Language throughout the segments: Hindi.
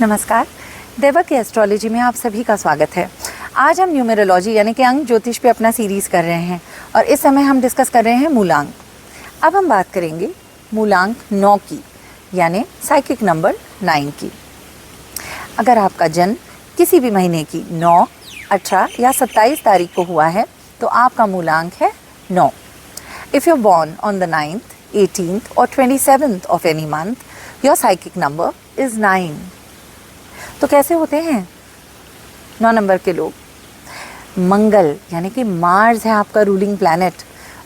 नमस्कार, देवा की एस्ट्रोलॉजी में आप सभी का स्वागत है। आज हम न्यूमेरोलॉजी यानी कि अंक ज्योतिष पे अपना सीरीज़ कर रहे हैं और इस समय हम डिस्कस कर रहे हैं मूलांक। अब हम बात करेंगे मूलांक 9 की, यानी साइकिक नंबर 9 की। अगर आपका जन्म किसी भी महीने की 9, 18 या 27 तारीख को हुआ है तो आपका मूलांक है 9। If you are born on the 9th, 18th और 27th of any month, your psychic number is 9। तो कैसे होते हैं 9 नंबर के लोग? मंगल यानी कि मार्स है आपका रूलिंग प्लैनेट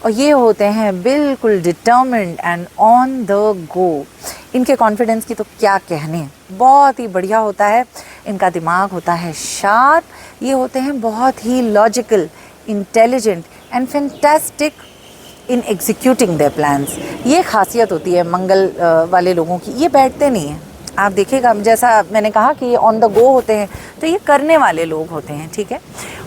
और ये होते हैं बिल्कुल determined and on the go. इनके कॉन्फिडेंस की तो क्या कहने, बहुत ही बढ़िया होता है। इनका दिमाग होता है शार्प। ये होते हैं बहुत ही logical, intelligent and fantastic in executing their plans. ये खासियत होती है मंगल वाले लोगों की। ये बैठते नहीं हैं, आप देखिएगा, जैसा मैंने कहा कि ये ऑन द गो होते हैं, तो ये करने वाले लोग होते हैं, ठीक है।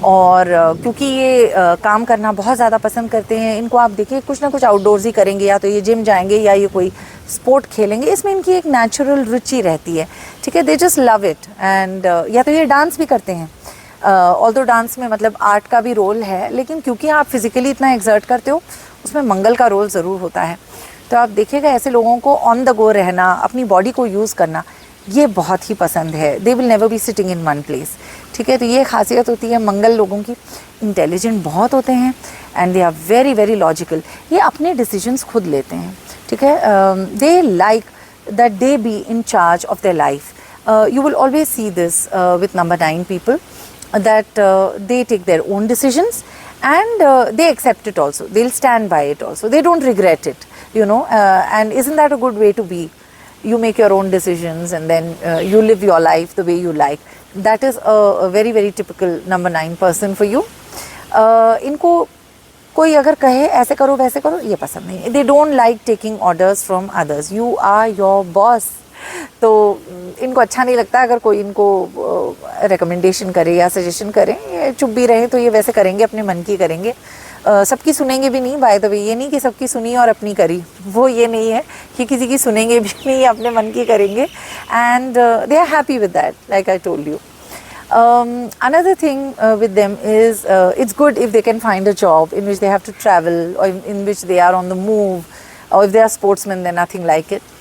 और क्योंकि ये काम करना बहुत ज़्यादा पसंद करते हैं, इनको आप देखिए कुछ ना कुछ आउटडोर्स ही करेंगे, या तो ये जिम जाएंगे या ये कोई स्पोर्ट खेलेंगे। इसमें इनकी एक नेचुरल रुचि रहती है, ठीक है। They just love it. And या तो ये डांस भी करते हैं, ऑल्दो डांस में मतलब आर्ट का भी रोल है, लेकिन क्योंकि आप फिजिकली इतना एक्सर्ट करते हो उसमें मंगल का रोल ज़रूर होता है। तो आप देखिएगा ऐसे लोगों को ऑन द गो रहना, अपनी बॉडी को यूज़ करना, ये बहुत ही पसंद है। They will never be sitting in one place, ठीक है। तो ये खासियत होती है मंगल लोगों की। इंटेलिजेंट बहुत होते हैं and they are very very logical. ये अपने डिसीजंस खुद लेते हैं, ठीक है। They like that they be in charge of their life. You will always see this with number 9 people, that they take their own decisions and they accept it also. They'll stand by it also. They don't regret it, you know. And isn't that a good way to be? You make your own decisions and then you live your life the way you like. That is a very very typical number 9 person for you. इनको कोई अगर कहे ऐसे करो वैसे करो, ये पसंद नहीं है। They don't like taking orders from others. You are your boss. तो इनको अच्छा नहीं लगता अगर कोई इनको रिकमेंडेशन करे या सजेशन करे। ये चुप भी रहे तो ये वैसे करेंगे, अपने मन की करेंगे, सबकी सुनेंगे भी नहीं। बाय द वे, ये नहीं कि सबकी सुनी और अपनी करी, वो ये नहीं है कि किसी की सुनेंगे भी नहीं, अपने मन की करेंगे। And they are happy with that, like I told you. Another thing with them is it's good if they can find a job in which they have to travel or in which they are on the move, or if they are sportsmen, then nothing like it.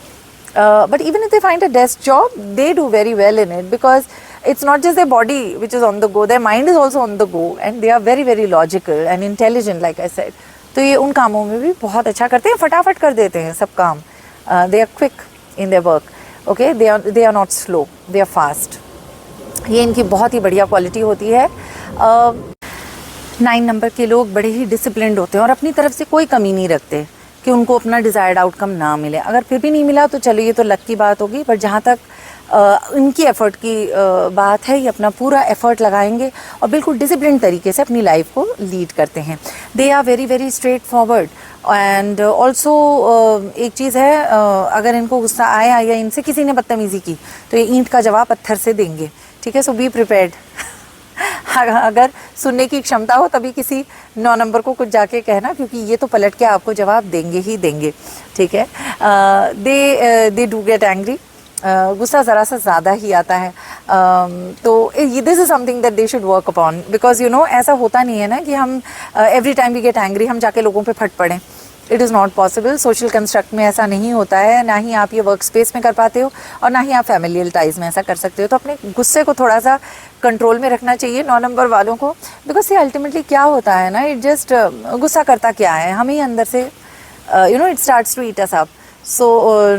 But even if they find a desk job, they do very well in it because it's not just their body which is on the go, their mind is also on the go and they are very very logical and intelligent, like I said. तो ये उन कामों में भी बहुत अच्छा करते हैं, फटाफट कर देते हैं सब काम। They are quick in their work, okay? They are not slow, they are fast. ये इनकी बहुत ही बढ़िया क्वालिटी होती है। 9 नंबर के लोग बड़े ही डिसिप्लिन्ड होते हैं और अपनी तरफ से कोई कमी नहीं रखते कि उनको अपना डिज़ायर्ड आउटकम ना मिले। अगर फिर भी नहीं मिला तो चलो, ये तो लक की बात होगी, पर जहाँ तक इनकी एफ़र्ट की बात है, ये अपना पूरा एफ़र्ट लगाएंगे और बिल्कुल डिसिप्लिन तरीके से अपनी लाइफ को लीड करते हैं। They are very very straight forward. And also एक चीज़ है, अगर इनको गुस्सा आया या इनसे किसी ने बदतमीज़ी की तो ये ईंट का जवाब पत्थर से देंगे, ठीक है। सो बी प्रिपेयर्ड। अगर सुनने की क्षमता हो तभी किसी 9 नंबर को कुछ जाके कहना, क्योंकि ये तो पलट के आपको जवाब देंगे ही देंगे, ठीक है। They do get angry. गुस्सा ज़रा सा ज़्यादा ही आता है। तो this is something that they should work upon, because you know ऐसा होता नहीं है ना कि हम every time we get angry हम जाके लोगों पे फट पड़ें। It is not possible. Social construct में ऐसा नहीं होता है, ना ही आप ये वर्क स्पेस में कर पाते हो और ना ही आप फैमिलियल टाइज में ऐसा कर सकते हो। तो अपने गुस्से को थोड़ा सा कंट्रोल में रखना चाहिए 9 नंबर वालों को, बिकॉज ये अल्टीमेटली क्या होता है ना, इट जस्ट गुस्सा करता क्या है, हम ही अंदर से you know it starts to eat us up. So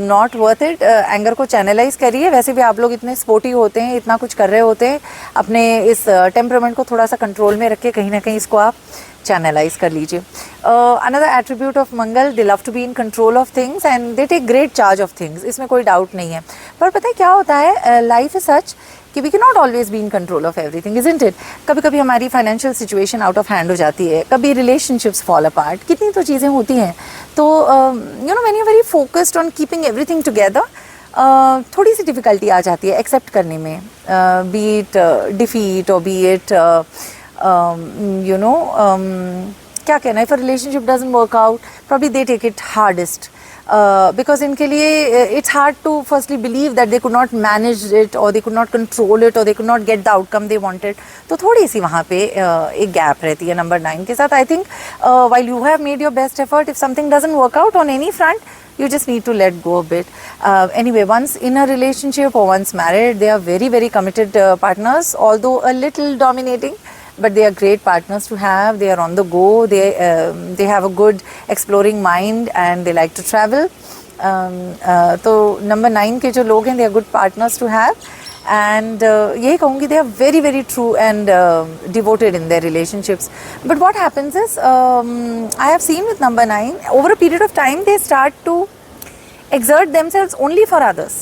not worth it. Anger को चैनलाइज करिए। वैसे भी आप लोग इतने स्पोर्टी होते हैं, इतना कुछ कर रहे होते हैं, अपने इस टेम्परामेंट को थोड़ा सा कंट्रोल में रख के कहीं ना कहीं इसको आप चैनलाइज कर लीजिए। Another attribute of Mangal, they love to be in control of things and they take great charge of things. इसमें कोई डाउट नहीं है। पर पता है क्या होता है, लाइफ इज सच कि we can not always be in control of everything, isn't it. कभी कभी हमारी financial situation out of hand हो जाती है, कभी रिलेशनशिप्स फॉल अपार्ट, कितनी तो चीज़ें होती हैं। तो you know when you very focused on keeping everything together, थोड़ी सी डिफ़िकल्टी आ जाती है एक्सेप्ट करने में, बी इट डिफीट और बी इट you know क्या कहना है, if a relationship doesn't work out, probably they take it hardest. Because इनके लिए it's hard to firstly believe that they could not manage it और they could not control it और they could not get the outcome they wanted. तो थोड़ी सी वहाँ पे एक गैप रहती है नंबर 9 के साथ. I think while you have made your best effort, if something doesn't work out on any front, you just need to let go a bit. Anyway, once in a relationship or once married, they are very, very committed partners, although a little dominating, but they are great partners to have. They are on the go. They have a good exploring mind and they like to travel. तो number 9 के जो लोग हैं, they are good partners to have. And यही कहूँगी, they are very, very true and devoted in their relationships. But what happens is, I have seen with number 9, over a period of time, they start to exert themselves only for others.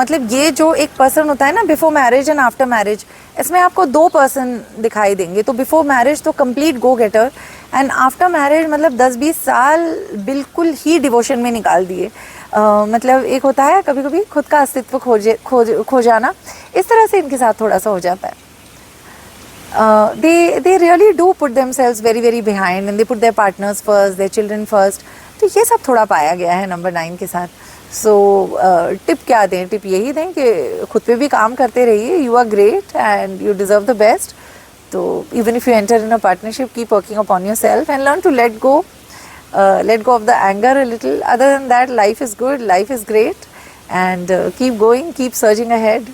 मतलब ये जो एक पर्सन होता है ना before marriage and after marriage, इसमें आपको 2 पर्सन दिखाई देंगे. तो बिफोर मैरिज तो complete go getter, and after marriage मतलब 10-20 साल बिल्कुल ही डिवोशन में निकाल दिए. मतलब एक होता है कभी कभी खुद का अस्तित्व खो जाना, इस तरह से इनके साथ थोड़ा सा हो जाता है. they really do put themselves very, very behind and they put their partners first, their children first. तो ये सब थोड़ा पाया गया है नंबर 9 के साथ. सो टिप क्या दें? टिप यही दें कि खुद पे भी काम करते रहिए. You are great and you deserve the best. तो even if you enter in a partnership, keep working upon yourself and learn to let go of the anger a little. Other than that, life is good, life is great, and keep going, keep surging ahead.